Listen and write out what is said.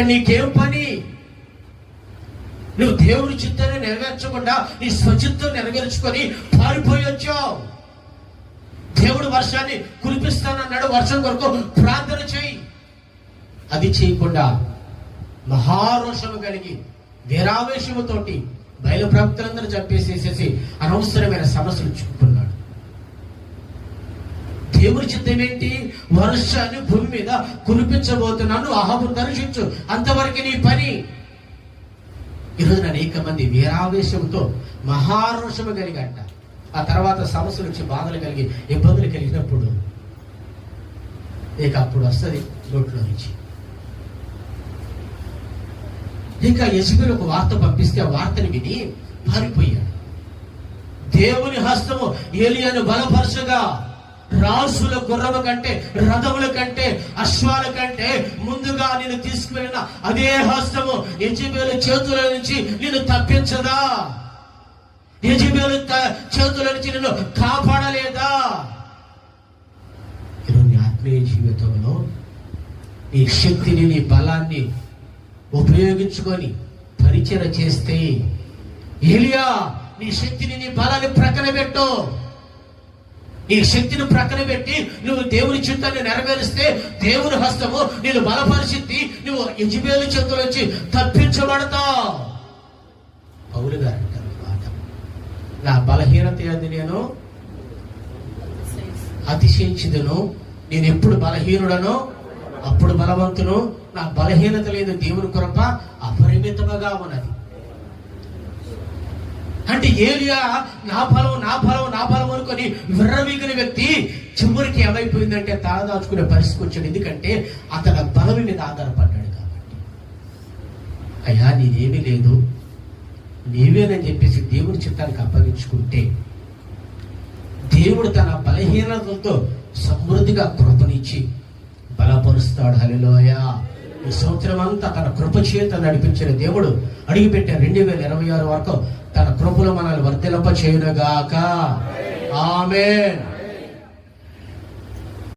నీకేం పని? నువ్వు దేవుని చిత్తాన్ని నెరవేర్చకుండా నీ స్వచిత్తం నెరవేర్చుకొని పారిపోయి వచ్చావు. దేవుడు వర్షాన్ని కురిపిస్తానన్నాడు, వర్షం కొరకు ప్రార్థన చేయి. అది చేయకుండా మహారోషము కలిగి వీరావేశముతోటి బయలు ప్రవక్తలందరూ చంపేసేసేసి అనవసరమైన సమస్యలు చుట్టుకున్నాడు. దేవుని చిత్తం ఏంటి? వర్షాన్ని భూమి మీద కురిపించబోతున్నాను, అహాబును దర్శించు, అంతవరకు నీ పని. ఈరోజు అనేక మంది వీరావేశంతో మహారోషము కలిగంట, ఆ తర్వాత సమస్యలు వచ్చి బాధలు కలిగి ఇబ్బందులు కలిగినప్పుడు ఇక అప్పుడు వస్తుంది నోట్లో నుంచి. ఇంకా యెజెబెలు ఒక వార్త పంపిస్తే ఆ వార్తని విని పారిపోయాడు. దేవుని హస్తము ఏలియాను బలపరచగా రాసుల గుర్రము కంటే, రథముల కంటే, అశ్వాల కంటే ముందుగా నేను తీసుకువెళ్ళిన అదే హస్తము యెజెబెలు చేతుల నుంచి నేను తప్పించదా? యెజెబెలు చేతుల నుంచి నేను కాపాడలేదా? ఈరోజు ఆత్మీయ జీవితంలో నీ శక్తిని, నీ బలాన్ని ఉపయోగించుకొని పరిచయం చేస్తే, ఏలియా నీ శక్తిని, నీ బలాన్ని ప్రక్కన పెట్టు. నీ శక్తిని ప్రక్కన పెట్టి నువ్వు దేవుని చిత్తాన్ని నెరవేరిస్తే దేవుని హస్తము నేను బలపరిచింది, నువ్వు యెజెబెలు చేతుల నుంచి తప్పించబడతావు. పౌలు గారు అంటారు మాట, నా బలహీనత అది నేను అతిశయించుదును, నేను ఎప్పుడు బలహీనుడనో అప్పుడు బలవంతును, నా బలహీనత లేదు, దేవుని కృప అపరిమితముగా ఉన్నది. అంటే ఏలియా నా బలం, నా బలం, నా బలం అనుకొని విర్రవీగిన వ్యక్తి చివరికి ఏమైపోయిందంటే తలదాచుకునే పరిస్థితికి వచ్చాడు. ఎందుకంటే అతని బలం మీద ఆధారపడ్డాడు కాబట్టి. అయ్యా నీదేమీ లేదు, నీవేనని చెప్పేసి దేవుని చిత్తానికి అప్పగించుకుంటే దేవుడు తన బలహీనతలతో సమృద్ధిగా కృపనిచ్చి బలపరుస్తాడు. హల్లెలూయా. ఈ సంవత్సరం అంతా తన కృప చేత నడిపించిన దేవుడు అడిగిపెట్టే 2026 వరకు తన కృపలో మనల్ని వర్ధిల్ప చేయునుగాక. ఆమేన్.